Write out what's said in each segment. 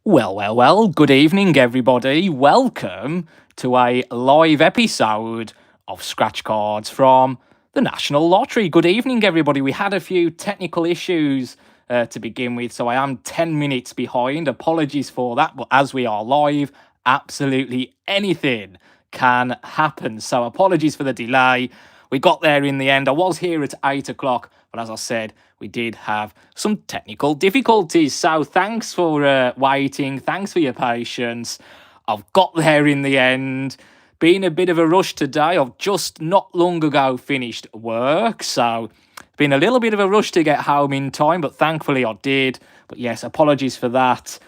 Well, good evening, everybody. Welcome to a live episode of Scratch Cards from the National Lottery. Good evening, everybody. We had a few technical issues to begin with, so I am 10 minutes behind. Apologies for that, but as we are live, absolutely anything can happen. So apologies for the delay. We got there in the end. I was here at 8 o'clock, but as I said, we did have some technical difficulties. So thanks for waiting. Thanks for your patience. I've got there in the end. Been a bit of a rush today. I've just not long ago finished work. So been a little bit of a rush to get home in time, but thankfully I did. But yes, apologies for that.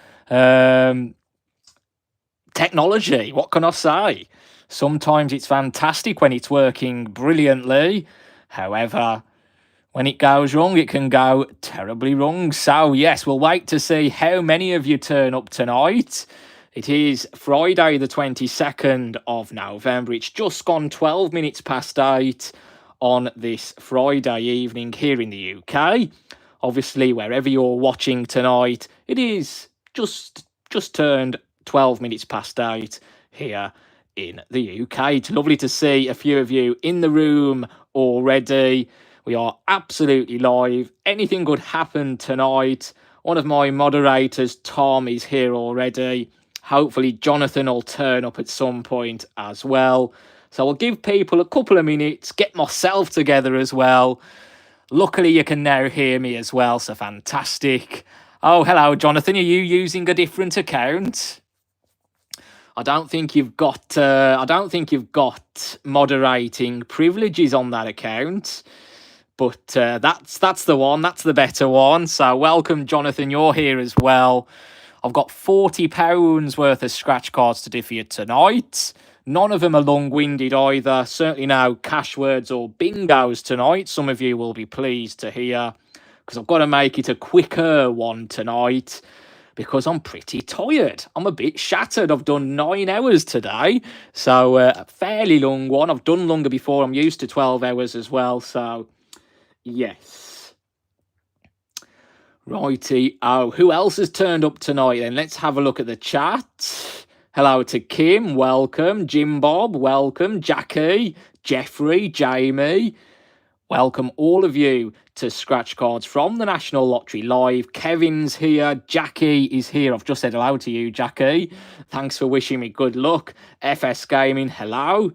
Technology, what can I say? Sometimes it's fantastic when it's working brilliantly. However, when it goes wrong, it can go terribly wrong. So, yes, we'll wait to see how many of you turn up tonight. It is Friday, the 22nd of November. It's just gone 12 minutes past 8 on this Friday evening here in the UK. Obviously, wherever you're watching tonight, it is just turned 12 minutes past 8 here in the UK. It's lovely to see a few of you in the room already. We are absolutely live. Anything could happen tonight. One of my moderators, Tom, is here already. Hopefully, Jonathan will turn up at some point as well. So I'll give people a couple of minutes, get myself together as well. Luckily, you can now hear me as well, so fantastic. Oh, hello, Jonathan. Are you using a different account? I don't think you've got. I don't think you've got moderating privileges on that account. But that's the one. That's the better one. So welcome, Jonathan. You're here as well. I've got £40 worth of scratch cards to do for you tonight. None of them are long-winded either. Certainly no cash words or bingos tonight. Some of you will be pleased to hear, because I've got to make it a quicker one tonight, because I'm pretty tired. I'm a bit shattered. I've done 9 hours today, so a fairly long one. I've done longer before. I'm used to 12 hours as well, so yes. Righty. Oh, who else has turned up tonight then? Let's have a look at the chat. Hello to Kim, welcome. Jim Bob, welcome. Jackie, Jeffrey, Jamie. Welcome all of you to Scratch Cards from the National Lottery Live. Kevin's here. Jackie is here. I've just said hello to you, Jackie. Thanks for wishing me good luck. FS Gaming, hello.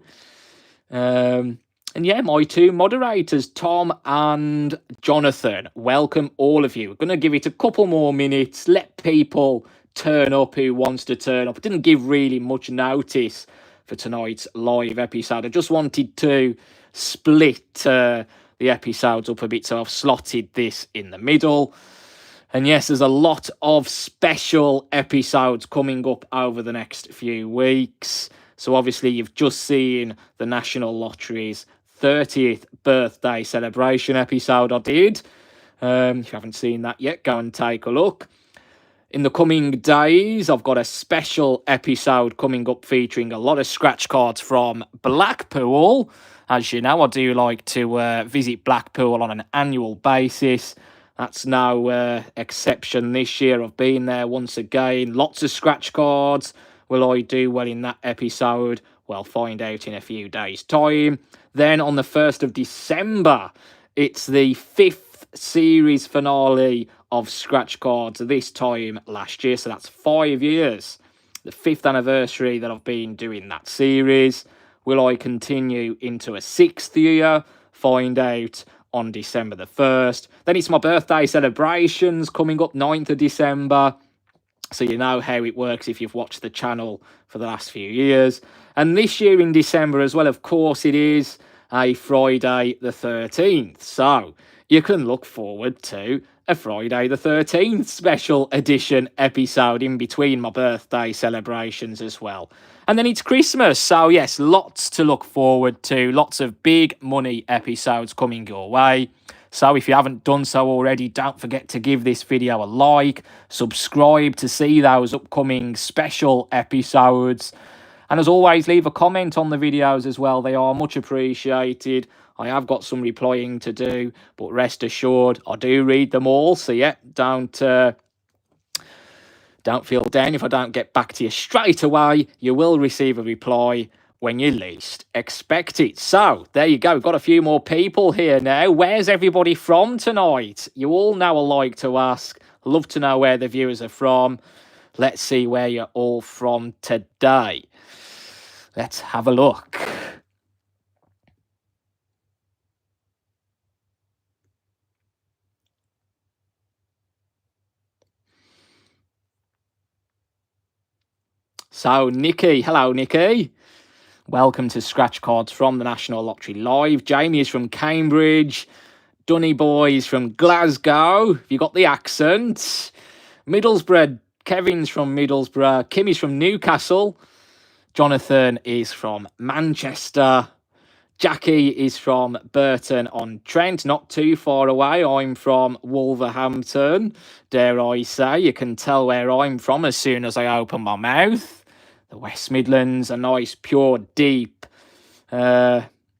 And yeah, my two moderators, Tom and Jonathan. Welcome all of you. We're going to give it a couple more minutes. Let people turn up who wants to turn up. I didn't give really much notice for tonight's live episode. I just wanted to split the episodes up a bit, so I've slotted this in the middle. And yes, there's a lot of special episodes coming up over the next few weeks. So obviously you've just seen the National Lottery's 30th birthday celebration episode I did. If you haven't seen that yet, go and take a look. In the coming days, I've got a special episode coming up featuring a lot of scratch cards from Blackpool. As you know, I do like to visit Blackpool on an annual basis. That's no exception this year. I've been there once again. Lots of scratch cards. Will I do well in that episode? We'll find out in a few days' time. Then on the 1st of December, it's the 5th series finale of Scratch Cards this time last year. So that's 5 years. The 5th anniversary that I've been doing that series. Will I continue into a 6th year? Find out on December the 1st. Then it's my birthday celebrations coming up 9th of December. So you know how it works if you've watched the channel for the last few years. And this year in December as well, of course, it is a Friday the 13th. So you can look forward to a Friday the 13th special edition episode in between my birthday celebrations as well. And then it's Christmas. So yes, lots to look forward to. Lots of big money episodes coming your way. So if you haven't done so already, don't forget to give this video a like, subscribe to see those upcoming special episodes. And as always, leave a comment on the videos as well. They are much appreciated. I have got some replying to do, but rest assured, I do read them all. So yeah, don't Don't feel down if I don't get back to you straight away. You will receive a reply when you least expect it. So, there you go. We've got a few more people here now. Where's everybody from tonight? You all know I like to ask. Love to know where the viewers are from. Let's see where you're all from today. Let's have a look. So, Nikki. Hello, Nikki. Welcome to Scratch Cards from the National Lottery Live. Jamie is from Cambridge. Dunny Boy is from Glasgow. Have you got the accent? Middlesbrough. Kevin's from Middlesbrough. Kimmy's from Newcastle. Jonathan is from Manchester. Jackie is from Burton-on-Trent, not too far away. I'm from Wolverhampton, dare I say. You can tell where I'm from as soon as I open my mouth. The West Midlands, a nice, pure, deep, clear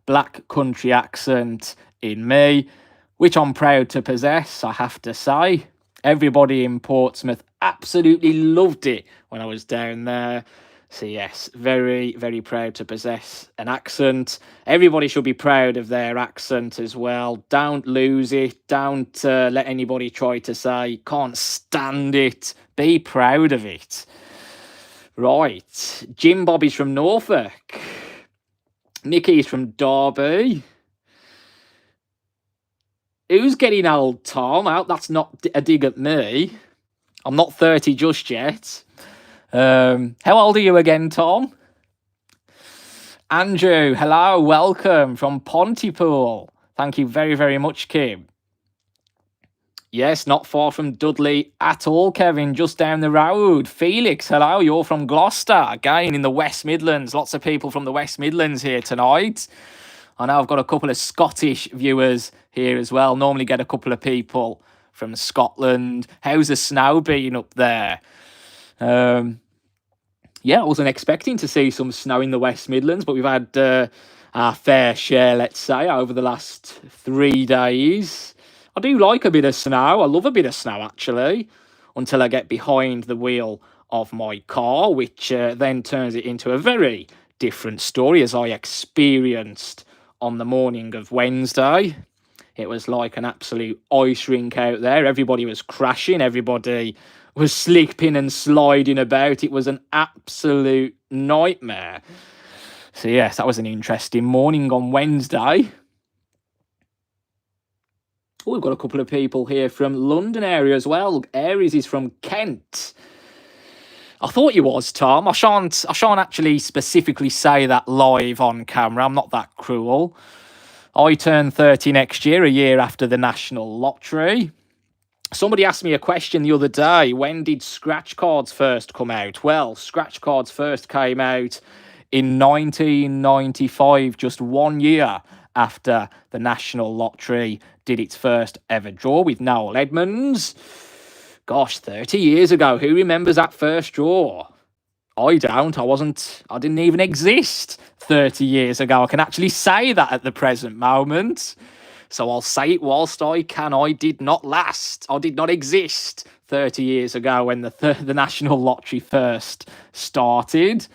black country accent in me, which I'm proud to possess, I have to say. Everybody in Portsmouth absolutely loved it when I was down there. So yes, very, very proud to possess an accent. Everybody should be proud of their accent as well. Don't lose it. Don't let anybody try to say, can't stand it. Be proud of it. Right. Jim Bobby's from Norfolk. Nicky's from Derby. Who's getting old, Tom? That's not a dig at me. I'm not 30 just yet. How old are you again, Tom? Andrew, hello, welcome from Pontypool. Thank you very, very much, Kim. Yes, not far from Dudley at all, Kevin, just down the road. Felix, hello, you're from Gloucester, again in the West Midlands. Lots of people from the West Midlands here tonight. I know I've got a couple of Scottish viewers here as well. Normally get a couple of people from Scotland. How's the snow been up there? Yeah, I wasn't expecting to see some snow in the West Midlands, but we've had our fair share, let's say, over the last 3 days. I do like a bit of snow. I love a bit of snow, actually, until I get behind the wheel of my car, which then turns it into a very different story, as I experienced on the morning of Wednesday. It was like an absolute ice rink out there. Everybody was crashing. Everybody was slipping and sliding about. It was an absolute nightmare. So yes, that was an interesting morning on Wednesday. Oh, we've got a couple of people here from London area as well. Aries is from Kent. I thought you was, Tom. I shan't actually specifically say that live on camera. I'm not that cruel. I turn 30 next year, a year after the National Lottery. Somebody asked me a question the other day. When did Scratchcards first come out? Well, Scratchcards first came out in 1995, just 1 year after the National Lottery did its first ever draw with Noel Edmonds. Gosh, 30 years ago. Who remembers that first draw? I don't. I didn't even exist 30 years ago. I can actually say that at the present moment. So I'll say it whilst I can. I did not last. I did not exist 30 years ago when the National Lottery first started.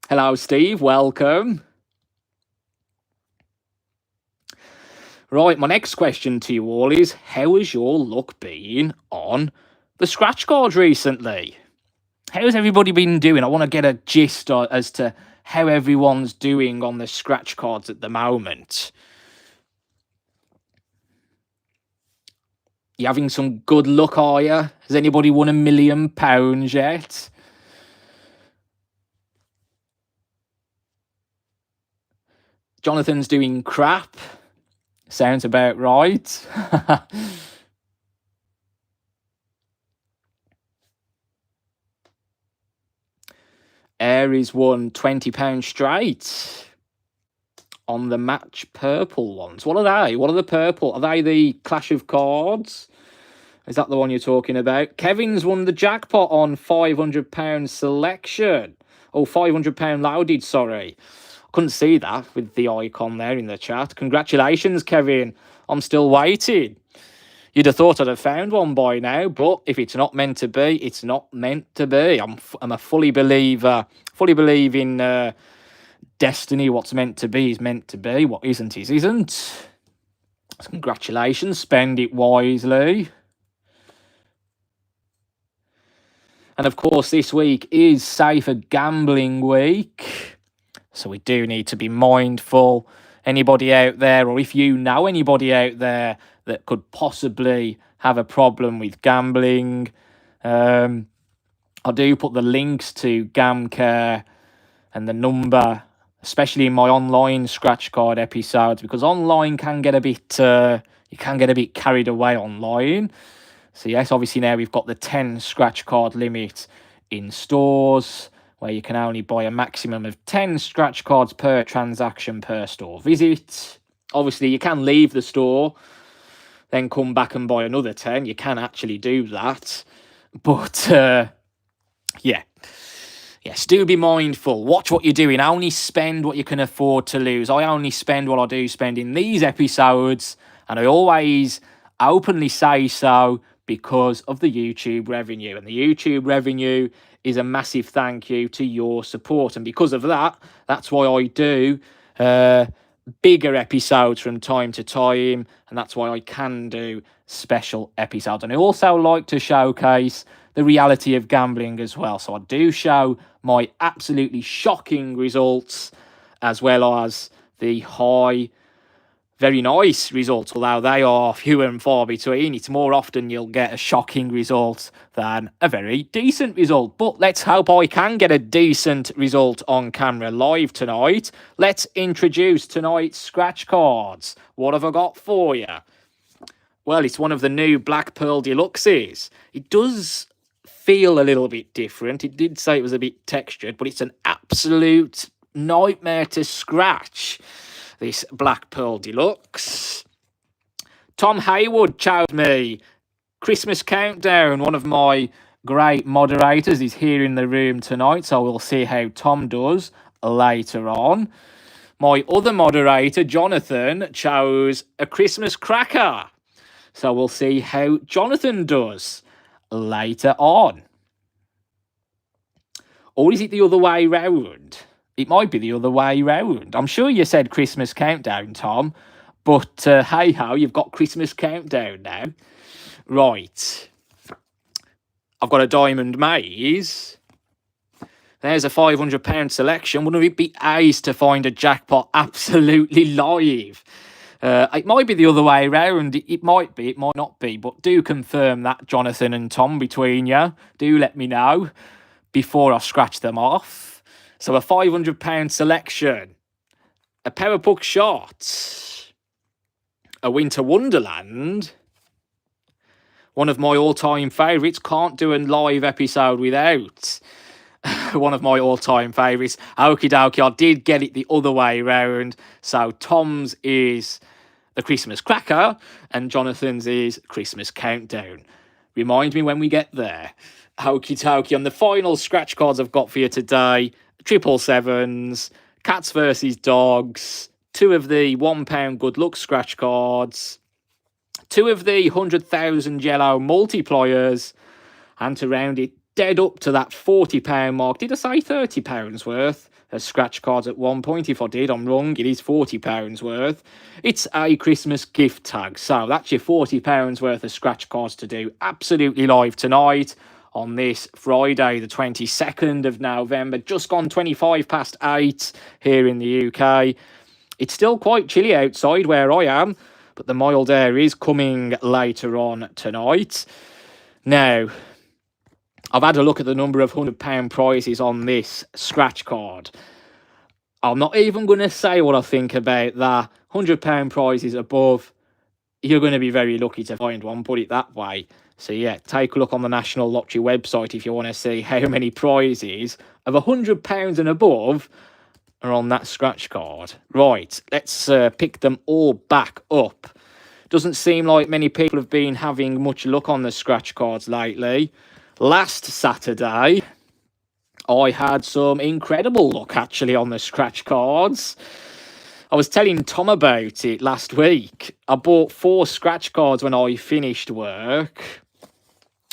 Hello, Steve. Welcome. Right, my next question to you all is, how has your luck been on the scratch cards recently? How's everybody been doing? I want to get a gist as to how everyone's doing on the scratch cards at the moment. You having some good luck, are you? Has anybody won £1 million yet? Jonathan's doing crap. Sounds about right. Aries won £20 straight on the match purple ones. What are they? What are the purple? Are they the Clash of Cards? Is that the one you're talking about? Kevin's won the jackpot on £500 selection. Oh, £500 loaded, sorry. Couldn't see that with the icon there in the chat. Congratulations, Kevin, I'm still waiting. You'd have thought I'd have found one by now, but if it's not meant to be, it's not meant to be. I'm a fully believer, fully believe in destiny. What's meant to be is meant to be. What isn't is isn't. So congratulations, spend it wisely. And of course, this week is Safer Gambling Week. So we do need to be mindful. Anybody out there, or if you know anybody out there that could possibly have a problem with gambling, I do put the links to GamCare and the number, especially in my online scratch card episodes, because online can get a bit, you can get a bit carried away online. So yes, obviously now we've got the 10 scratch card limit in stores, where you can only buy a maximum of 10 scratch cards per transaction per store visit. Obviously, you can leave the store, then come back and buy another 10. You can actually do that. But, yeah. Yes, do be mindful. Watch what you're doing. Only spend what you can afford to lose. I only spend what I do spend in these episodes, and I always openly say so because of the YouTube revenue. And the YouTube revenue is a massive thank you to your support. And because of that, that's why I do bigger episodes from time to time. And that's why I can do special episodes. And I also like to showcase the reality of gambling as well. So I do show my absolutely shocking results, as well as the high, very nice results, although they are few and far between. It's more often you'll get a shocking result than a very decent result. But let's hope I can get a decent result on camera live tonight. Let's introduce tonight's scratch cards. What have I got for you? Well, it's one of the new Black Pearl Deluxes. It does feel a little bit different. It did say it was a bit textured, but it's an absolute nightmare to scratch, this Black Pearl Deluxe. Tom Haywood chose me Christmas Countdown. One of my great moderators is here in the room tonight, so we'll see how Tom does later on. My other moderator, Jonathan, chose a Christmas Cracker, so we'll see how Jonathan does later on. Or is it the other way round? It might be the other way round. I'm sure you said Christmas Countdown, Tom, but hey ho, you've got Christmas Countdown now. Right. I've got a Diamond Maze. There's a £500 selection. Wouldn't it be ace to find a jackpot absolutely live? It might be the other way around. It might be, it might not be. But do confirm that, Jonathan and Tom, between you. Do let me know before I scratch them off. So a £500 selection. A pair of puck shots. A Winter Wonderland. One of my all-time favourites. Can't do a live episode without one of my all-time favourites. Okie dokie, I did get it the other way round. So Tom's is the Christmas Cracker and Jonathan's is Christmas Countdown. Remind me when we get there. Okie dokie. On the final scratch cards I've got for you today, 777s, Cats versus Dogs, 2 of the £1 Good Luck scratch cards, 2 of the 100,000 yellow multipliers, and to round it dead up to that £40 mark. Did I say £30 worth of scratch cards at one point? If I did, I'm wrong. It is £40 worth. It's a Christmas gift tag. So that's your £40 worth of scratch cards to do absolutely live tonight on this Friday, the 22nd of November. Just gone 25 past 8 here in the UK. It's still quite chilly outside where I am, but the mild air is coming later on tonight. Now, I've had a look at the number of £100 prizes on this scratch card. I'm not even going to say what I think about that. £100 prizes above, you're going to be very lucky to find one, put it that way. So yeah, take a look on the National Lottery website if you want to see how many prizes of £100 and above are on that scratch card. Right, let's pick them all back up. Doesn't seem like many people have been having much luck on the scratch cards lately. Last Saturday, I had some incredible luck actually on the scratch cards. I was telling Tom about it last week. I bought 4 scratch cards when I finished work.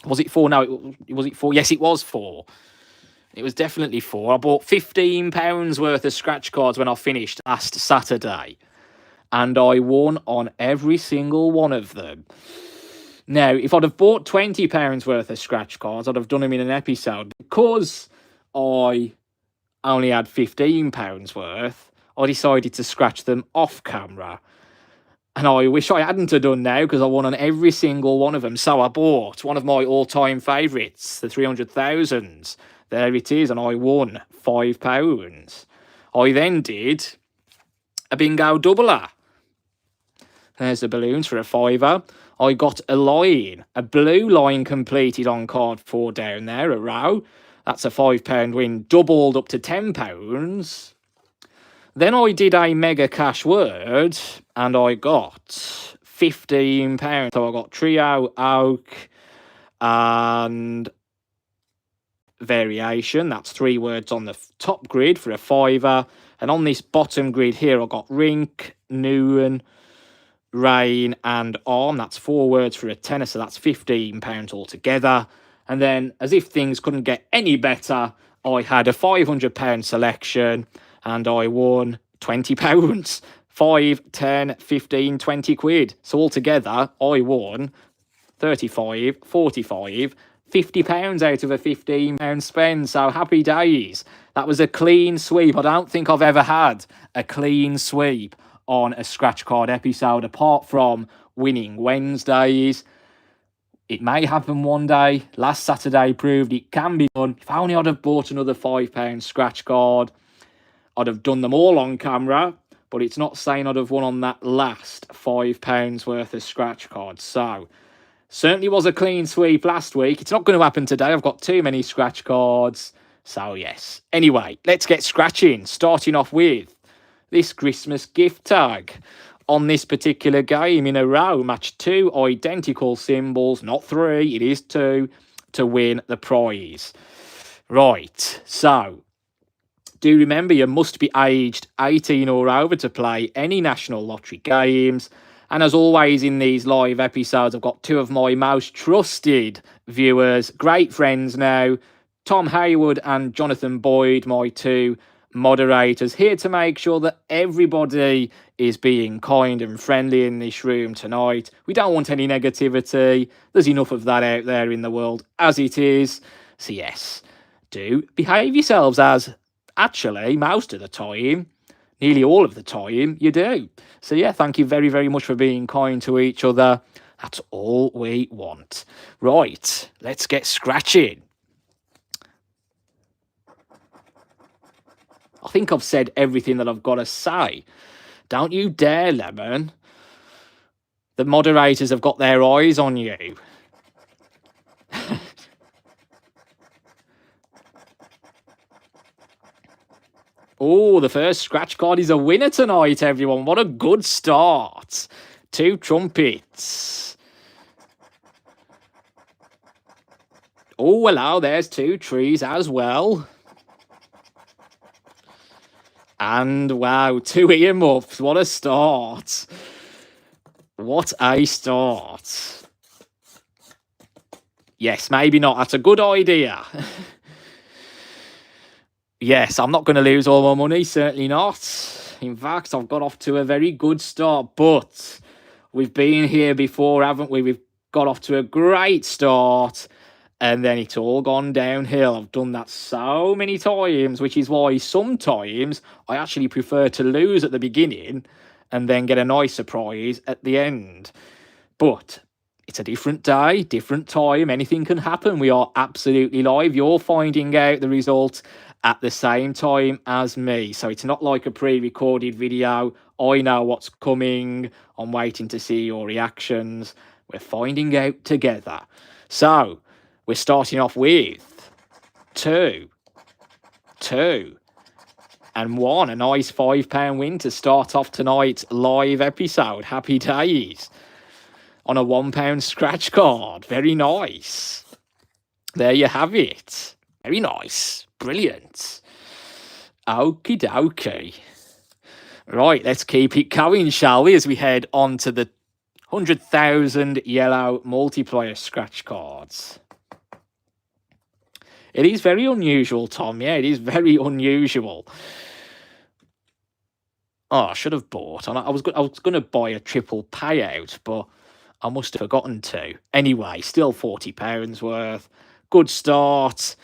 Was it 4? No, was it 4? Yes, it was 4. It was definitely 4. I bought £15 worth of scratch cards when I finished last Saturday. And I won on every single one of them. Now, if I'd have bought £20 worth of scratch cards, I'd have done them in an episode. Because I only had £15 worth, I decided to scratch them off camera. And I wish I hadn't have done now, because I won on every single one of them. So I bought one of my all-time favourites, the 300,000. There it is, and I won £5. I then did a bingo doubler. There's the balloons for a £5. I got a line, a blue line completed on card 4 down there, a row. That's a £5 win, doubled up to £10. Then I did a mega cash word, and I got £15. So I got trio, oak, and variation. That's 3 words on the top grid for a £5. And on this bottom grid here, I got rink, noon, rain, and arm. That's 4 words for a tenner, so that's £15 altogether. And then, as if things couldn't get any better, I had a £500 selection, and I won £20. 5, 10, 15, 20 quid. So altogether, I won 35, 45, £50 out of a £15 spend. So happy days. That was a clean sweep. I don't think I've ever had a clean sweep on a scratch card episode, apart from winning Wednesdays. It may happen one day. Last Saturday proved it can be done. If only I'd have bought another £5 scratch card, I'd have done them all on camera, but it's not saying I'd have won on that last £5 worth of scratch cards. So, certainly was a clean sweep last week. It's not going to happen today. I've got too many scratch cards. So, yes. Anyway, let's get scratching. Starting off with this Christmas gift tag. On this particular game in a row, match 2 identical symbols, not 3, it is 2, to win the prize. Right, so do remember you must be aged 18 or over to play any National Lottery games. And as always in these live episodes, I've got 2 of my most trusted viewers, great friends now, Tom Hayward and Jonathan Boyd, my 2 moderators, here to make sure that everybody is being kind and friendly in this room tonight. We don't want any negativity. There's enough of that out there in the world as it is. So yes, do behave yourselves, as actually most of the time, nearly all of the time, you do. So yeah, thank you very, very much for being kind to each other. That's all we want. Right, let's get scratching. I think I've said everything that I've got to say. Don't you dare, Lemon. The moderators have got their eyes on you. Oh, the first scratch card is a winner tonight, everyone. What a good start. 2 trumpets. Oh, hello, there's 2 trees as well. And wow, 2 earmuffs. What a start. What a start. Yes, maybe not. That's a good idea. Yes, I'm not going to lose all my money. Certainly not. In fact, I've got off to a very good start. But we've been here before, haven't we? We've got off to a great start. And then it's all gone downhill. I've done that so many times, which is why sometimes I actually prefer to lose at the beginning and then get a nice surprise at the end. But it's a different day, different time. Anything can happen. We are absolutely live. You're finding out the result at the same time as me. So it's not like a pre-recorded video. I know what's coming. I'm waiting to see your reactions. We're finding out together. So we're starting off with 2, 2, and 1. A nice £5 win to start off tonight's live episode. Happy days. On a £1 scratch card. Very nice. There you have it. Very nice. Brilliant. Okie dokie. Right, let's keep it going, shall we, as we head on to the 100,000 yellow multiplier scratch cards. It is very unusual, Tom. Yeah, it is very unusual. Oh, I should have bought. I was going to buy a triple payout, but I must have forgotten to. Anyway, still £40 worth. Good start.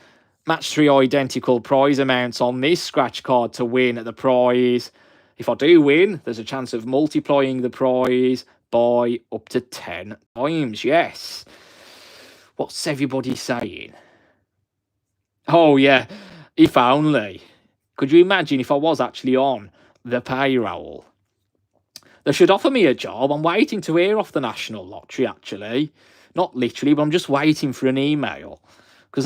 Match 3 identical prize amounts on this scratch card to win at the prize. If I do win, there's a chance of multiplying the prize by up to 10 times. Yes. What's everybody saying? Oh, yeah. If only. Could you imagine if I was actually on the payroll? They should offer me a job. I'm waiting to hear off the National Lottery, actually. Not literally, but I'm just waiting for an email. Because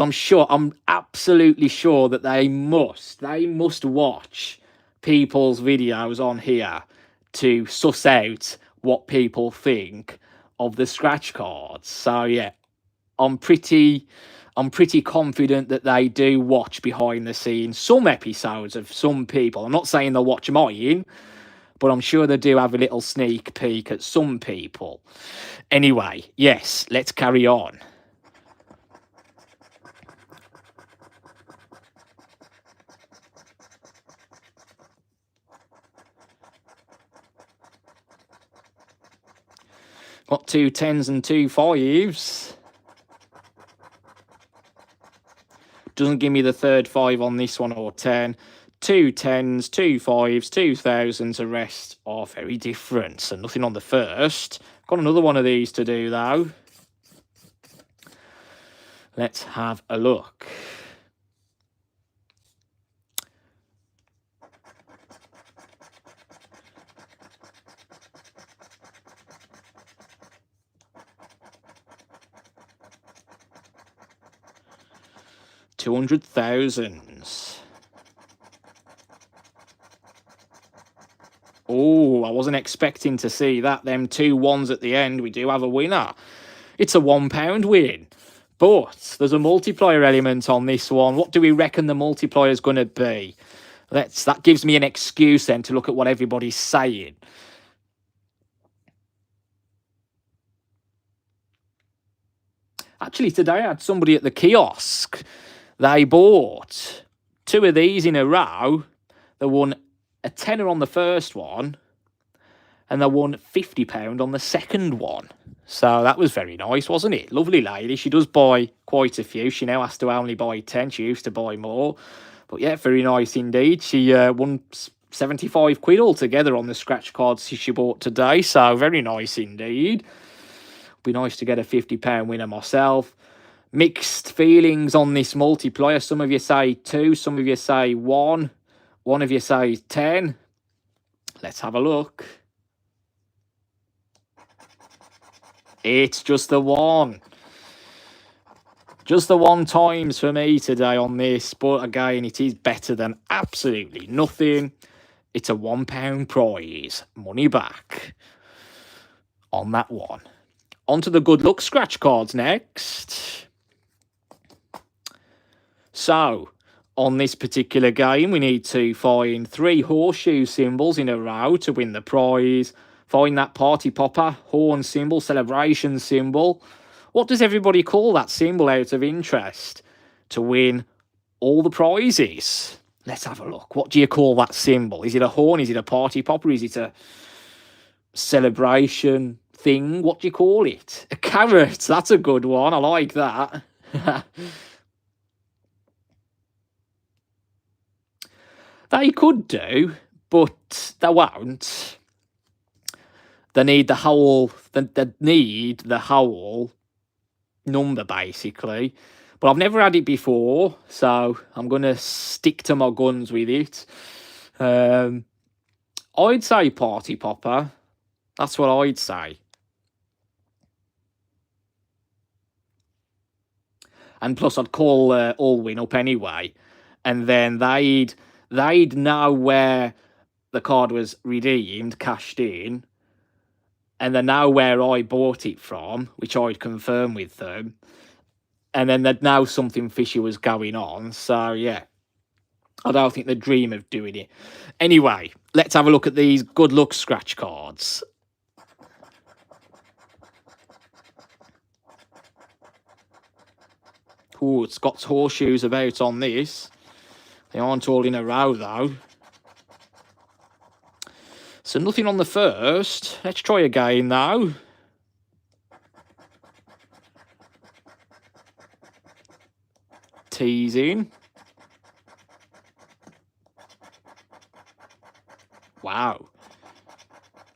I'm absolutely sure that they must watch people's videos on here to suss out what people think of the scratch cards. So yeah, I'm pretty confident that they do watch behind the scenes some episodes of some people. I'm not saying they'll watch mine, but I'm sure they do have a little sneak peek at some people. Anyway, yes, let's carry on. Got 2 10s and 2 5s. Doesn't give me the third 5 on this one or 10. 2 10s, 2 5s, 2 thousands. The rest are very different. So nothing on the first. Got another one of these to do though. Let's have a look. $200,000. Oh, I wasn't expecting to see that. Them 2 1s at the end. We do have a winner. It's a £1 win. But there's a multiplier element on this one. What do we reckon the multiplier is going to be? That gives me an excuse then to look at what everybody's saying. Actually, today I had somebody at the kiosk. They bought 2 of these in a row. They won a tenner on the first one, and they won £50 on the second one. So that was very nice, wasn't it? Lovely lady. She does buy quite a few. She now has to only buy 10. She used to buy more. But yeah, very nice indeed. She won 75 quid altogether on the scratch cards she bought today. So very nice indeed. Be nice to get a £50 winner myself. Mixed feelings on this multiplier. Some of you say 2, some of you say 1. One of you says 10. Let's have a look. It's just the 1. Just the 1 times for me today on this. But again, it is better than absolutely nothing. It's a £1 prize. Money back on that one. On to the good luck scratch cards next. So, on this particular game, we need to find 3 horseshoe symbols in a row to win the prize. Find that party popper, horn symbol, celebration symbol. What does everybody call that symbol out of interest to win all the prizes? Let's have a look. What do you call that symbol? Is it a horn? Is it a party popper? Is it a celebration thing? What do you call it? A carrot. That's a good one. I like that. They could do, but they won't. They need the whole. They need the whole number basically. But I've never had it before, so I'm gonna stick to my guns with it. I'd say party popper. That's what I'd say. And plus, I'd call all win up anyway, and then they'd know where the card was redeemed, cashed in, and they know where I bought it from, which I'd confirm with them, and then they'd know something fishy was going on. So yeah, I don't think they dream of doing it. Anyway, let's have a look at these good luck scratch cards. Oh, it's got horseshoes about on this. They aren't all in a row, though. So nothing on the first. Let's try again, though. Teasing. Wow.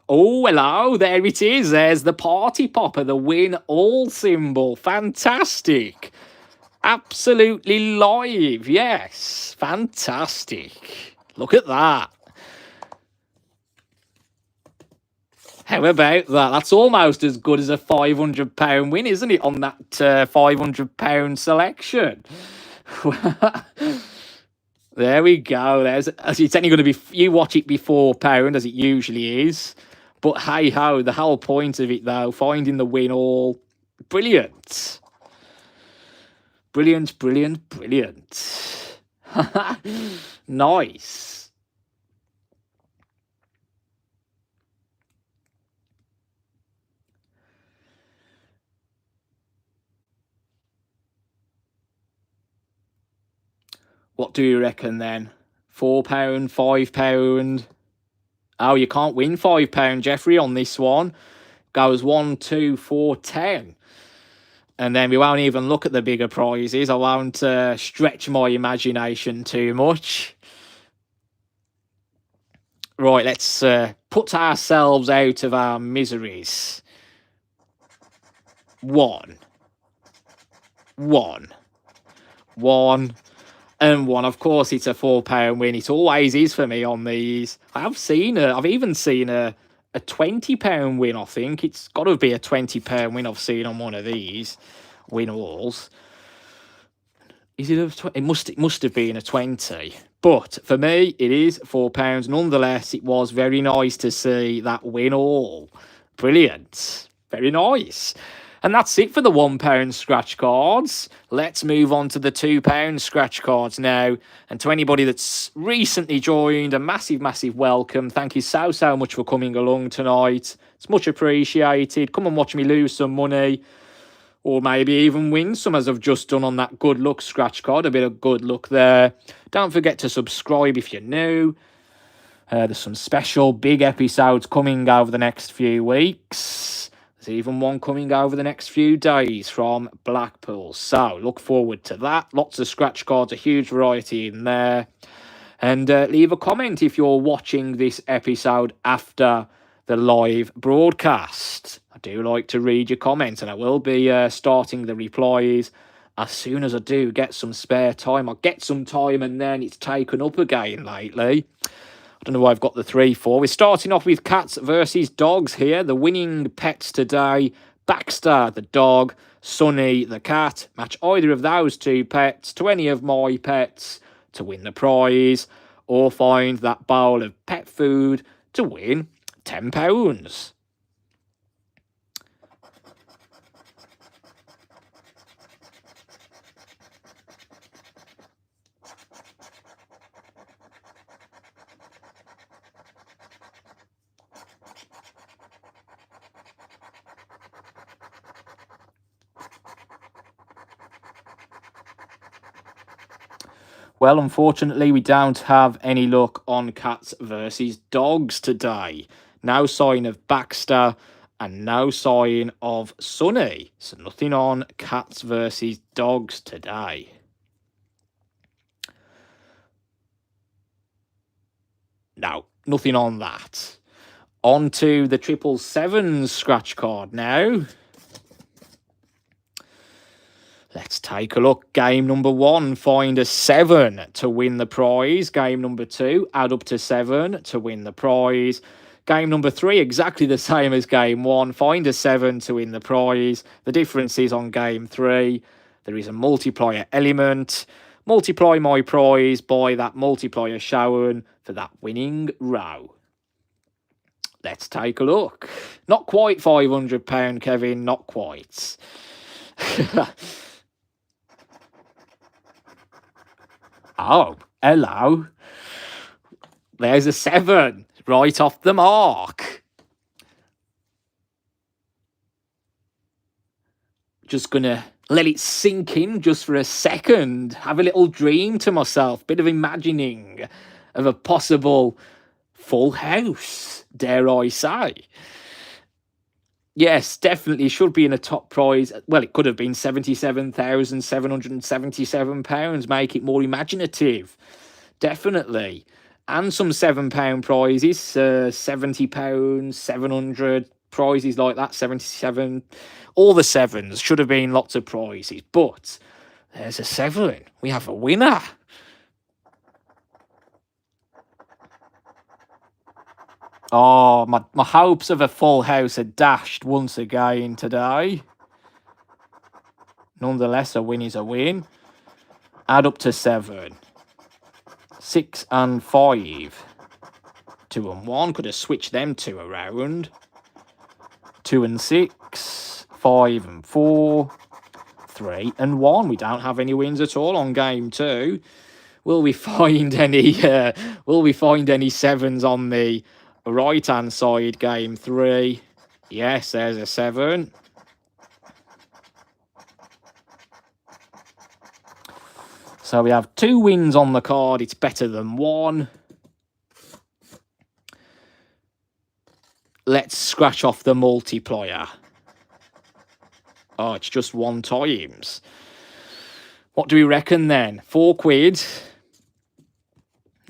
Oh, hello. There it is. There's the party popper, the win all symbol. Fantastic. Absolutely live. Yes. Fantastic. Look at that. How about that? That's almost as good as a £500 win, isn't it, on that £500 selection? There we go. It's only going to be, you watch it before £4, as it usually is. But hey ho, the whole point of it, though, finding the win all, brilliant. Brilliant, brilliant, brilliant. Nice. What do you reckon then? £4, £5? Oh, you can't win £5, Jeffrey, on this one. Goes 1, 2, 4, 10. And then we won't even look at the bigger prizes. I won't stretch my imagination too much. Right, let's put ourselves out of our miseries. 1. 1. 1. And 1. Of course, it's a £4 win. It always is for me on these. I've even seen a £20 win, I think. It's got to be a £20 win I've seen on one of these win alls. Is it it must have been a 20. But for me, it is £4. Nonetheless, it was very nice to see that win all. Brilliant. Very nice. And that's it for the £1 scratch cards. Let's move on to the £2 scratch cards now. And to anybody that's recently joined, a massive, massive welcome. Thank you so, so much for coming along tonight. It's much appreciated. Come and watch me lose some money. Or maybe even win some, as I've just done on that good luck scratch card. A bit of good luck there. Don't forget to subscribe if you're new. There's some special big episodes coming over the next few weeks. There's even one coming over the next few days from Blackpool. So look forward to that. Lots of scratch cards, a huge variety in there. And leave a comment if you're watching this episode after the live broadcast. I do like to read your comments, and I will be starting the replies as soon as I do get some spare time. I get some time and then it's taken up again lately. I don't know why I've got the 3 for. We're starting off with cats versus dogs here. The winning pets today: Baxter, the dog; Sonny, the cat. Match either of those 2 pets to any of my pets to win the prize, or find that bowl of pet food to win £10. Well, unfortunately, we don't have any luck on cats versus dogs today. No sign of Baxter and no sign of Sonny. So nothing on cats versus dogs today. No, nothing on that. On to the 777 scratch card now. Let's take a look. Game number 1, find a 7 to win the prize. Game number 2, add up to 7 to win the prize. Game number 3, exactly the same as game 1. Find a 7 to win the prize. The difference is on game 3, there is a multiplier element. Multiply my prize by that multiplier shown for that winning row. Let's take a look. Not quite £500, Kevin, not quite. Oh, Hello. There's a 7. Right off the mark. Just gonna let it sink in just for a second. Have a little dream to myself. Bit of imagining of a possible full house, dare I say. Yes, definitely should be in a top prize. Well, it could have been £77,777. Make it more imaginative. Definitely. And some £7 prizes, £70, 700 prizes like that, 77. All the 7s should have been lots of prizes. But there's a 7. We have a winner. Oh, my hopes of a full house are dashed once again today. Nonetheless, a win is a win. Add up to 7. 6 and 5. 2 and 1. Could have switched them 2 around. 2 and 6. 5 and 4. 3 and 1. We don't have any wins at all on game 2. Will we find any? Will we find any 7s on the right-hand side? Game 3. Yes, there's a 7. So we have 2 wins on the card. It's better than 1. Let's scratch off the multiplier. Oh, it's just 1 times. What do we reckon then? £4.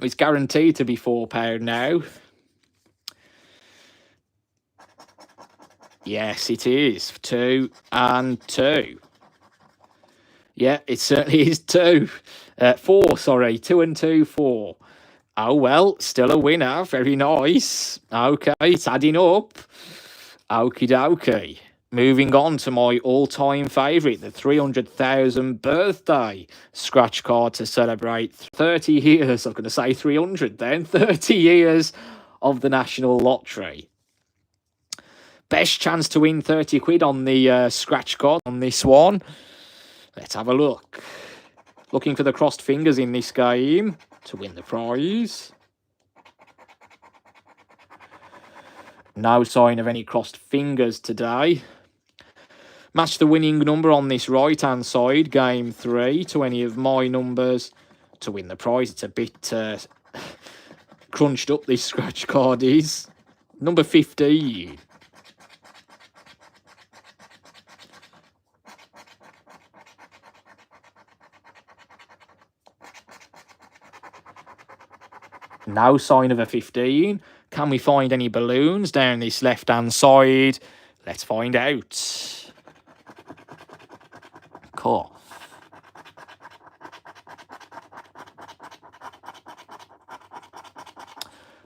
It's guaranteed to be £4 now. Yes, it is. 2 and 2. Yeah, it certainly is 2. 4, sorry. 2 and 2, 4. Oh, well, still a winner. Very nice. Okay, it's adding up. Okie dokie. Moving on to my all-time favourite, the 300,000 birthday scratch card to celebrate 30 years. I'm going to say 300 then. 30 years of the National Lottery. Best chance to win 30 quid on the scratch card on this one. Let's have a look. Looking for the crossed fingers in this game to win the prize. No sign of any crossed fingers today. Match the winning number on this right-hand side, game 3, to any of my numbers to win the prize. It's a bit crunched up, this scratch card is. Number 15. No sign of a 15. Can we find any balloons down this left-hand side? Let's find out. Cool.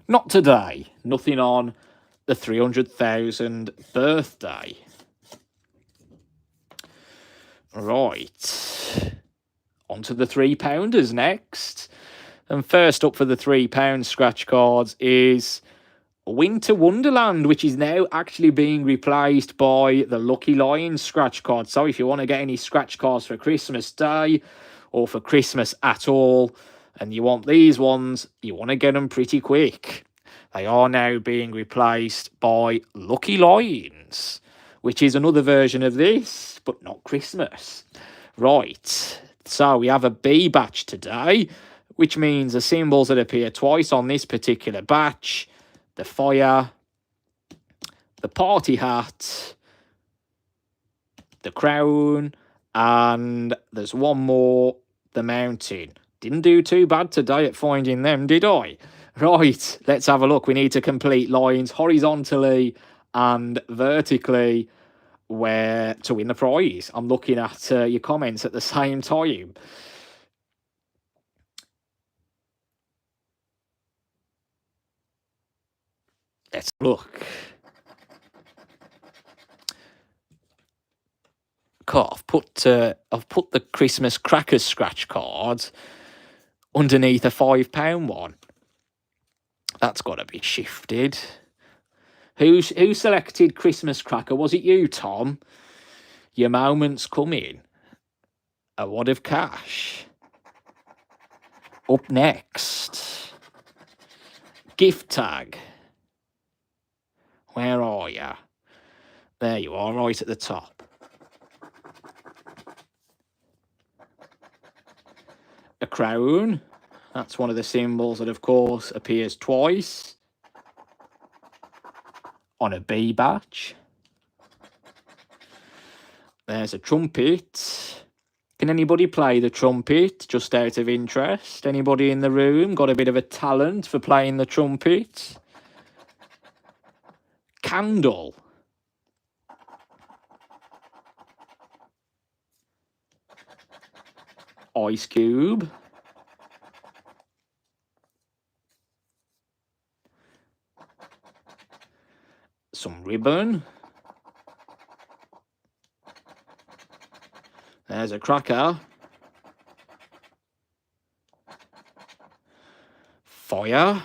Not today. Nothing on the 300,000 birthday. Right. On to the £3-pounders next. And first up for the £3 scratch cards is Winter Wonderland, which is now actually being replaced by the Lucky Lion scratch card. So if you want to get any scratch cards for Christmas Day or for Christmas at all, and you want these ones, you want to get them pretty quick. They are now being replaced by Lucky Lions, which is another version of this, but not Christmas. Right, so we have a B batch today, which means the symbols that appear twice on this particular batch: the fire, the party hat, the crown, and there's one more, the mountain. Didn't do too bad today at finding them, did I? Right, let's have a look. We need to complete lines horizontally and vertically where to win the prize. I'm looking at your comments at the same time. Let's look. God, I've put the Christmas crackers scratch card underneath a £5 one. That's got to be shifted. Who selected Christmas cracker? Was it you, Tom? Your moment's coming. A wad of cash. Up next, gift tag. Where are you? There you are, right at the top. A crown. That's one of the symbols that, of course, appears twice on a B badge. There's a trumpet. Can anybody play the trumpet, just out of interest? Anybody in the room got a bit of a talent for playing the trumpet? Candle. Ice cube. Some ribbon. There's a cracker. Fire.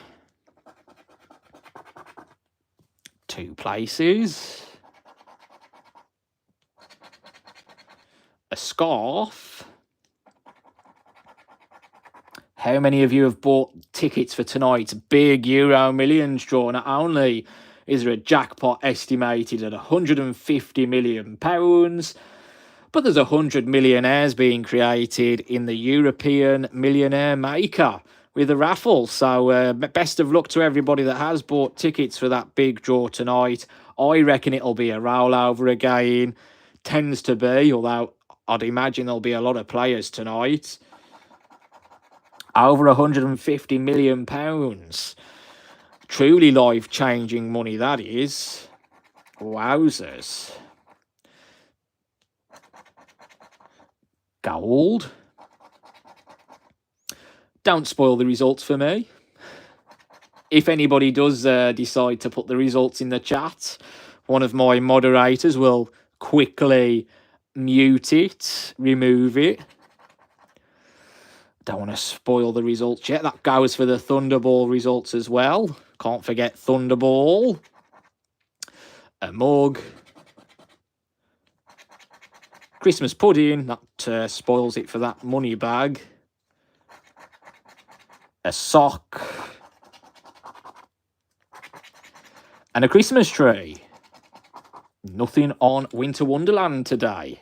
2 places. A scarf. How many of you have bought tickets for tonight's big Euro Millions draw? Not only is there a jackpot estimated at £150 million, but there's 100 millionaires being created in the European Millionaire Maker with a raffle. So best of luck to everybody that has bought tickets for that big draw tonight. I reckon it'll be a rollover again. Tends to be, although I'd imagine there'll be a lot of players tonight. Over £150 million. Truly life-changing money, that is. Wowzers. Gold. Don't spoil the results for me. If anybody does decide to put the results in the chat, one of my moderators will quickly mute it, remove it. Don't want to spoil the results yet. That goes for the Thunderball results as well. Can't forget Thunderball. A mug. Christmas pudding. That spoils it for that money bag. A sock. And a Christmas tree. Nothing on Winter Wonderland today.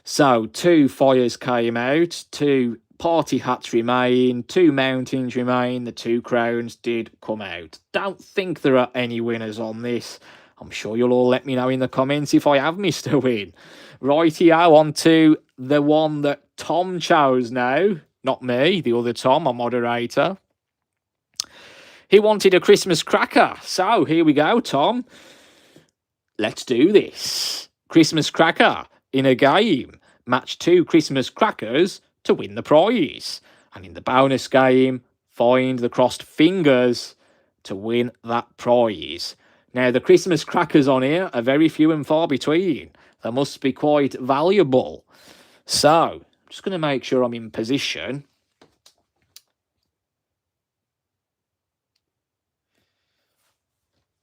So 2 fires came out, 2 party hats remain, 2 mountains remain, the 2 crowns did come out. Don't think there are any winners on this. I'm sure you'll all let me know in the comments if I have missed a win. Rightio, on to the one that Tom chose now. Not me, the other Tom, our moderator. He wanted a Christmas cracker. So here we go, Tom. Let's do this. Christmas cracker in a game. Match 2 Christmas crackers to win the prize. And in the bonus game, find the crossed fingers to win that prize. Now, the Christmas crackers on here are very few and far between. They must be quite valuable. So, I'm just going to make sure I'm in position.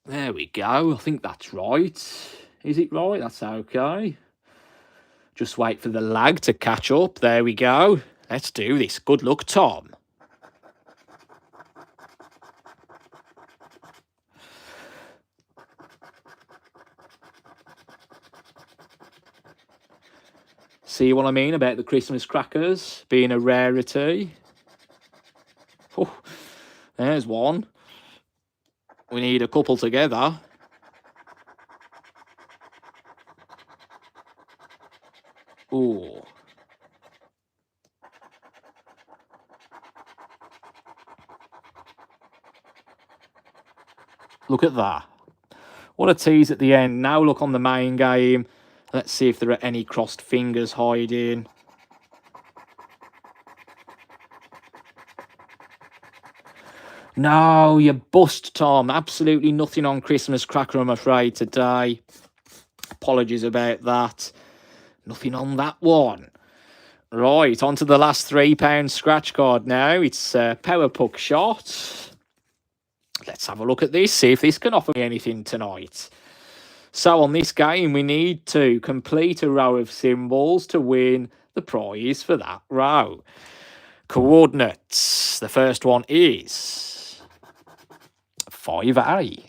There we go. I think that's right. Is it right? That's okay. Just wait for the lag to catch up. There we go. Let's do this. Good luck, Tom. See what I mean about the Christmas crackers being a rarity? Oh, there's one. We need a couple together. Ooh. Look at that. What a tease at the end. Now look on the main game. Let's see if there are any crossed fingers hiding. No, you bust, Tom. Absolutely nothing on Christmas cracker, I'm afraid, today. Apologies about that. Nothing on that one. Right, on to the last £3 scratch card now. It's Power Puck Shot. Let's have a look at this, see if this can offer me anything tonight. So on this game, we need to complete a row of symbols to win the prize for that row. Coordinates. The first one is 5A.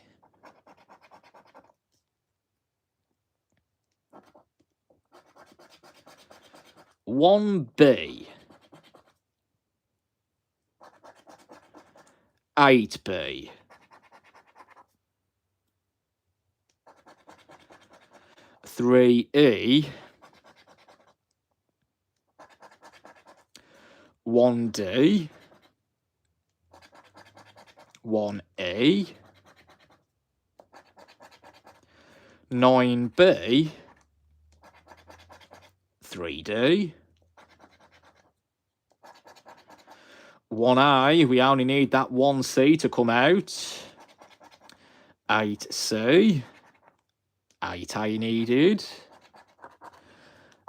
1B. 8B. 3E. 1D. 1E. 9B. 3D. 1A, we only need that 1C to come out. 8C. 8A needed.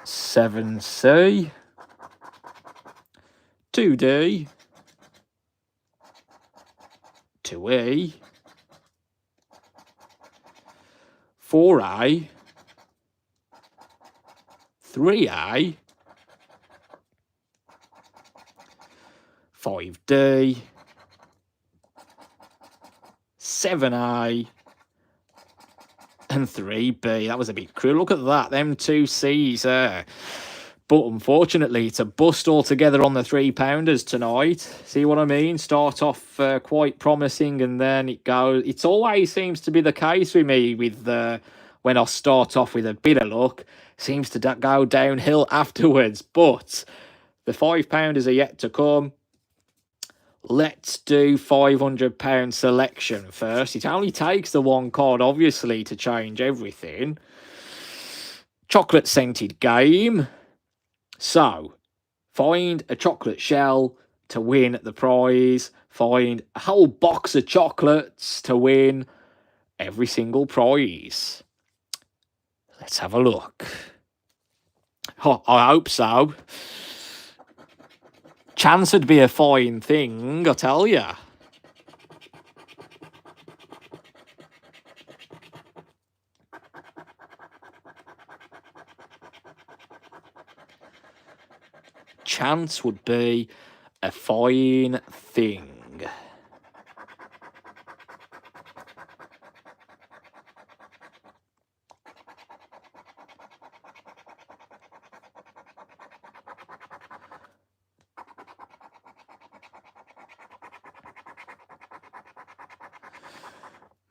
7C. 2D. 2E. 4A. 3A. 5D. 7A. And 3B. That was a bit cruel. Look at that. Them two C's there. But unfortunately, it's a bust altogether on the £3-pounders tonight. See what I mean? Start off quite promising, and then it goes. It always seems to be the case with me with when I start off with a bit of luck, seems to go downhill afterwards. But the £5-pounders are yet to come. Let's do £500 selection first. It only takes the one card, obviously, to change everything. Chocolate scented game. So, find a chocolate shell to win the prize. Find a whole box of chocolates to win every single prize. Let's have a look. Oh, I hope so. Chance would be a fine thing, I tell ya. Chance would be a fine thing.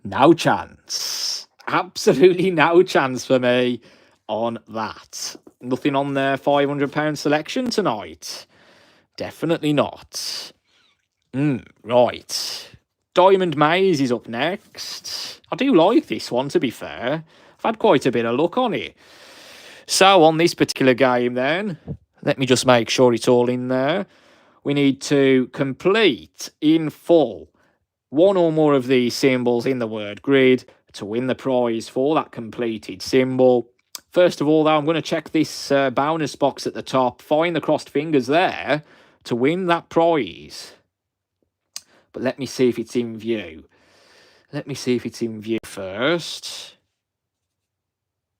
No chance. Absolutely no chance for me on that. Nothing on their £500 selection tonight. Definitely not. Right. Diamond Maze is up next. I do like this one, to be fair. I've had quite a bit of luck on it. So, on this particular game then, let me just make sure it's all in there. We need to complete in full one or more of these symbols in the word grid to win the prize for that completed symbol. First of all, though, I'm going to check this bonus box at the top. Find the crossed fingers there to win that prize. But let me see if it's in view. Let me see if it's in view first.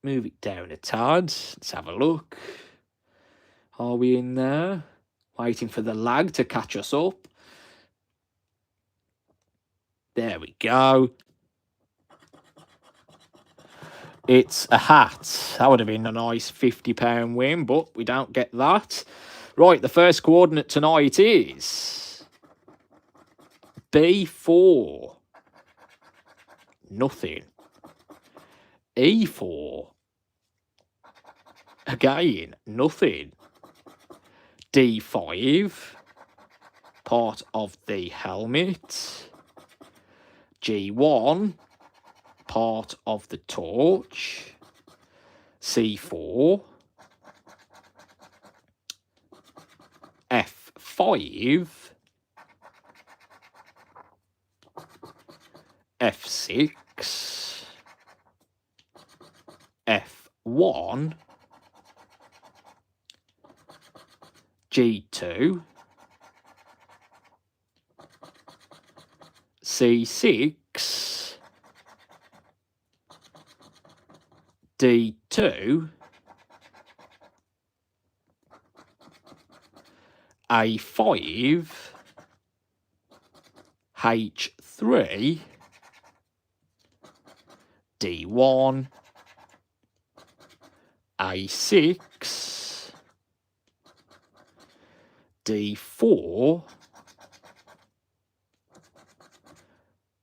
Move it down a tad. Let's have a look. Are we in there? Waiting for the lag to catch us up. There we go. It's a hat. That would have been a nice £50 win, but we don't get that. Right, the first coordinate tonight is B4. Nothing. E4. Again, nothing. D5. Part of the helmet. G1. Part of the torch. C4. F5. F6. F1. G2. C6. D2, A5, H3, D1, A6, D4,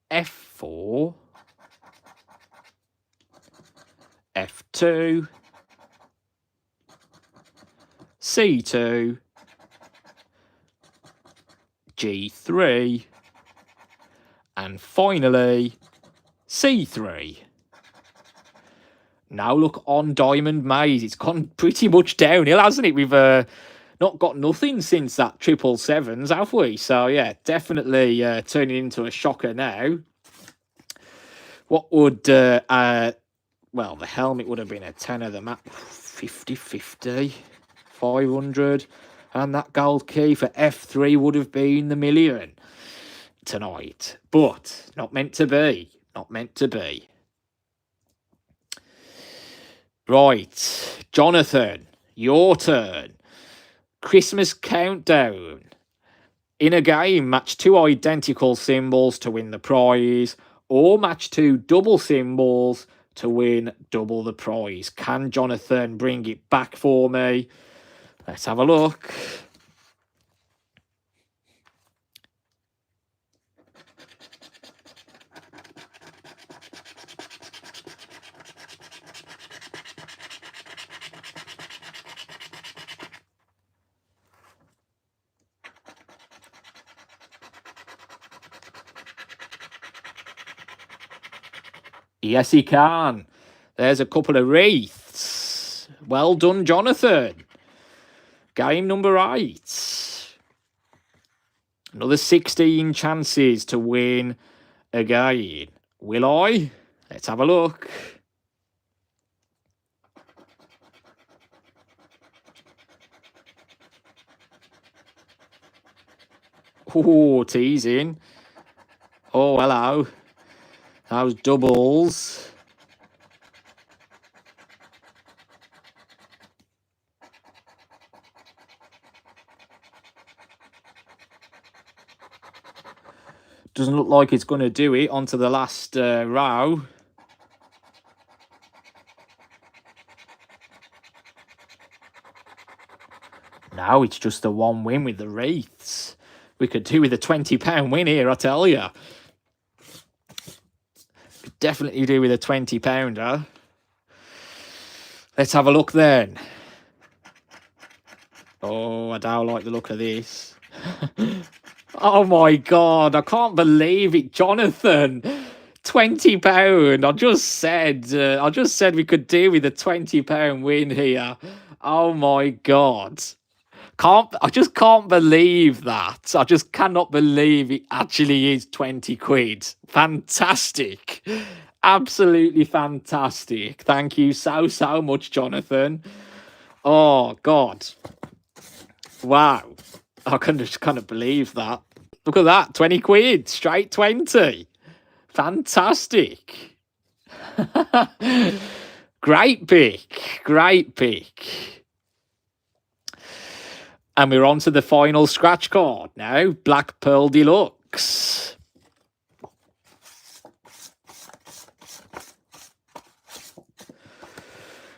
F4, F2, C2, G3, and finally C3. Now look on Diamond Maze. It's gone pretty much downhill, hasn't it? We've not got nothing since that 777s, have we? So yeah, definitely turning into a shocker now. What would well, the helmet would have been a 10 of the map, 50, 50, 500, and that gold key for F3 would have been the million tonight. But not meant to be. Not meant to be. Right, Jonathan, your turn. Christmas countdown. In a game, match 2 identical symbols to win the prize, or match 2 double symbols to win double the prize. Can Jonathan bring it back for me? Let's have a look. Yes, he can. There's a couple of wreaths. Well done, Jonathan. Game number 8. Another 16 chances to win again. Will I? Let's have a look. Oh, teasing. Oh, hello. Those doubles. Doesn't look like it's going to do it onto the last row. Now it's just a 1 win with the wreaths. We could do with a £20 win here, I tell you. Could definitely do with a £20. Let's have a look then. Oh, I don't like the look of this. Oh my God, I can't believe it, Jonathan. £20. I just said we could do with a £20 win here. Oh my God. I just can't believe that. I just cannot believe it actually is 20 quid. Fantastic. Absolutely fantastic. Thank you so much, Jonathan. Oh, God. Wow. I just can't believe that. Look at that. 20 quid. Straight 20. Fantastic. Great pick. Great pick. And we're on to the final scratch card now. Black Pearl Deluxe.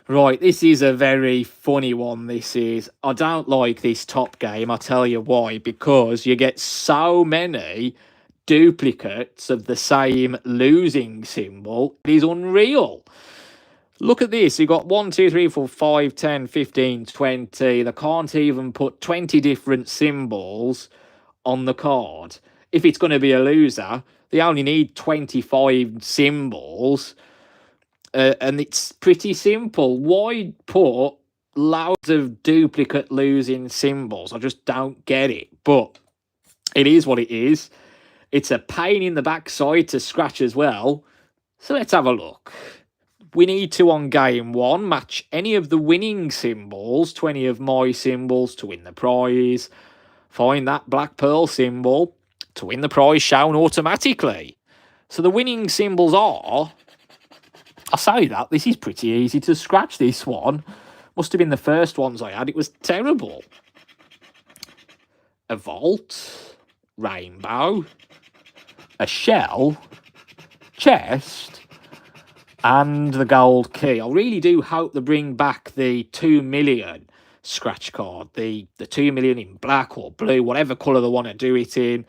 Right, this is a very funny one, this is. I don't like this top game, I'll tell you why. Because you get so many duplicates of the same losing symbol. It is unreal. Look at this. You've got 1, 2, 3, 4, 5, 10, 15, 20. They can't even put 20 different symbols on the card. If it's going to be a loser, they only need 25 symbols. And it's pretty simple. Why put loads of duplicate losing symbols? I just don't get it. But it is what it is. It's a pain in the backside to scratch as well. So let's have a look. We need to, on game 1, match any of the winning symbols, 20 of my symbols to win the prize. Find that black pearl symbol to win the prize shown automatically. So the winning symbols are I'll say that. This is pretty easy to scratch, this one. Must have been the first ones I had. It was terrible. A vault. Rainbow. A shell. Chest. And the gold key. I really do hope they bring back the 2 million scratch card. The 2 million in black or blue, whatever colour they want to do it in.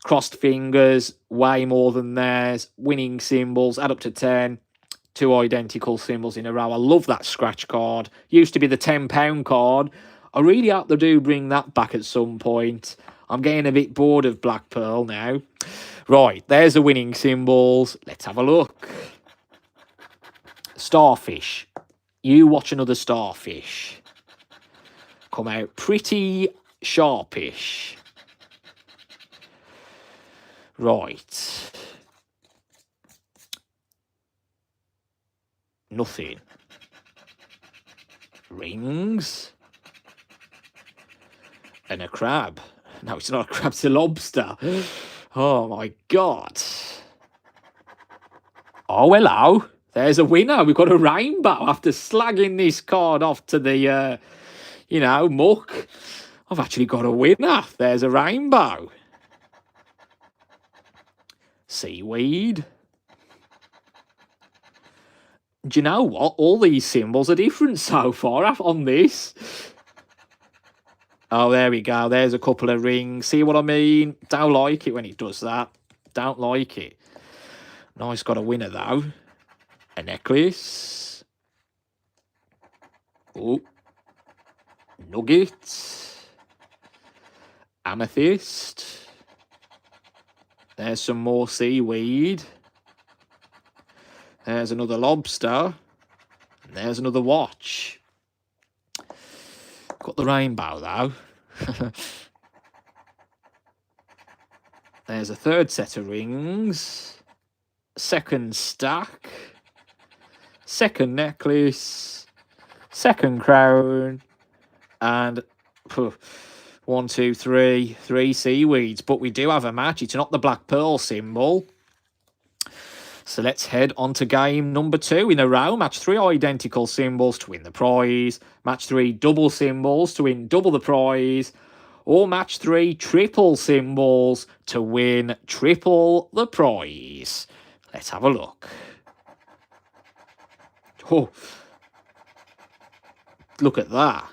Crossed fingers, way more than theirs. Winning symbols, add up to 10. 2 identical symbols in a row. I love that scratch card. Used to be the £10 card. I really hope they do bring that back at some point. I'm getting a bit bored of Black Pearl now. Right, there's the winning symbols. Let's have a look. Starfish. You watch another starfish. Come out pretty sharpish. Right. Nothing. Rings. And a crab. No, it's not a crab, it's a lobster. Oh my God. Oh, hello. There's a winner. We've got a rainbow after slagging this card off to the, muck. I've actually got a winner. There's a rainbow. Seaweed. Do you know what? All these symbols are different so far on this. Oh, there we go. There's a couple of rings. See what I mean? Don't like it when it does that. Don't like it. Nice, got a winner though. A necklace. Oh. Nugget. Amethyst. There's some more seaweed. There's another lobster. And there's another watch. Got the rainbow though. There's a third set of rings. Second stack. Second necklace. Second crown. And 1, 2, 3. 3 seaweeds. But we do have a match. It's not the Black Pearl symbol. So let's head on to game number 2 in a row. Match 3 identical symbols to win the prize. Match 3 double symbols to win double the prize. Or match 3 triple symbols to win triple the prize. Let's have a look. Oh, look at that.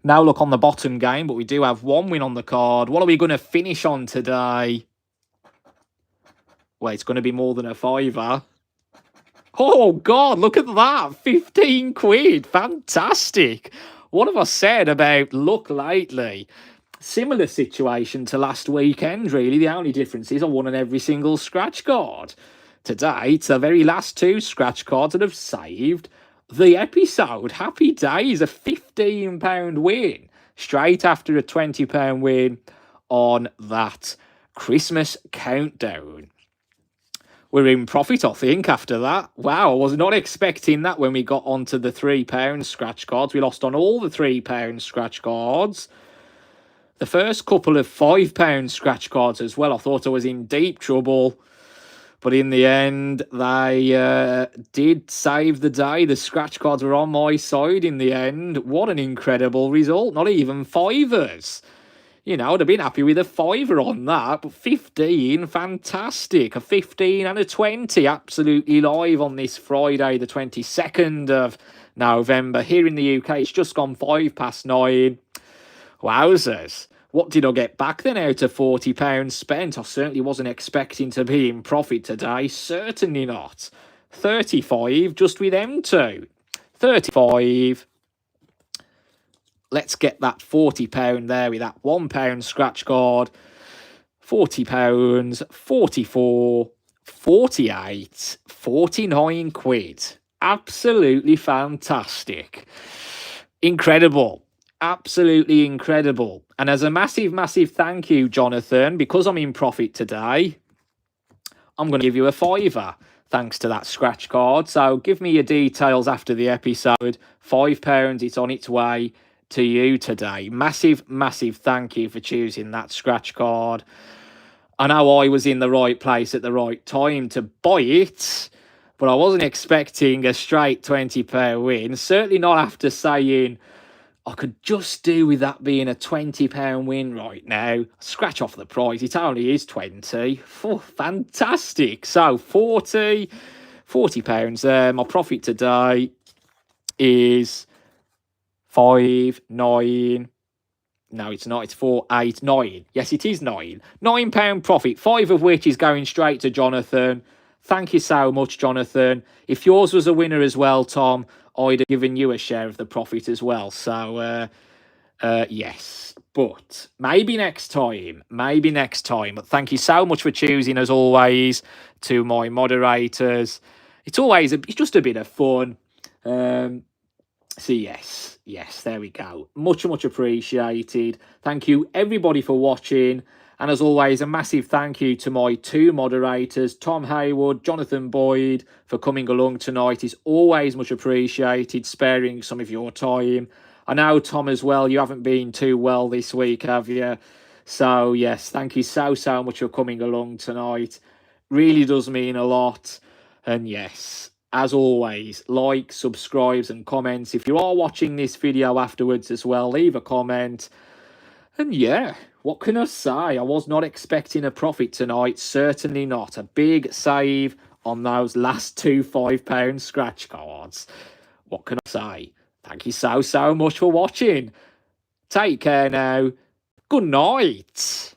Now look on the bottom game, but we do have 1 win on the card. What are we going to finish on today? Well, it's going to be more than a £5. Oh, God, look at that. 15 quid. Fantastic. What have I said about luck lately? Similar situation to last weekend, really. The only difference is I won on every single scratch card. Today, it's the very last 2 scratch cards that have saved the episode. Happy days, a £15 win straight after a £20 win on that Christmas countdown. We're in profit, I think, after that. Wow, I was not expecting that when we got onto the £3 scratch cards. We lost on all the £3 scratch cards. The first couple of £5 scratch cards as well. I thought I was in deep trouble. But in the end, they did save the day. The scratch cards were on my side in the end. What an incredible result. Not even fivers. You know, I'd have been happy with a £5 on that. But 15, fantastic. A 15 and a 20. Absolutely live on this Friday, the 22nd of November. Here in the UK, it's just gone 9:05. Wowzers. What did I get back then out of £40 spent? I certainly wasn't expecting to be in profit today. Certainly not. 35 just with them two. 35. Let's get that £40 there with that £1 scratch card. £40, 44, 48, 49 quid. Absolutely fantastic. Incredible. absolutely incredible. And as a massive, massive thank you, Jonathan, because I'm in profit today, I'm going to give you a fiver thanks to that scratch card. So give me your details after the episode. £5, it's on its way to you today. Massive, massive thank you for choosing that scratch card. I know I was in the right place at the right time to buy it, but I wasn't expecting a straight £20 win. Certainly not after saying I could just do with that being a £20 win right now. Scratch off the price. It only is 20. Oh, fantastic. So £40. My profit today is 5, 9. No, it's not. It's 4, 8, 9. Yes, it is 9. £9 profit, 5 of which is going straight to Jonathan. Thank you so much, Jonathan. If yours was a winner as well, Tom, I'd have given you a share of the profit as well. So, yes. But maybe next time. Maybe next time. But thank you so much for choosing, as always, to my moderators. It's just a bit of fun. So yes, there we go. Much appreciated. Thank you everybody for watching. And as always, a massive thank you to my 2 moderators, Tom Haywood, Jonathan Boyd, for coming along tonight. It's always much appreciated, sparing some of your time. I know, Tom, as well, you haven't been too well this week, have you? So yes, thank you so much for coming along tonight. Really does mean a lot. And yes, as always, like, subscribes and comments. If you are watching this video afterwards as well, leave a comment. And yeah, what can I say? I was not expecting a profit tonight. Certainly not. A big save on those last 2 £5 scratch cards. What can I say? Thank you so much for watching. Take care now. Good night.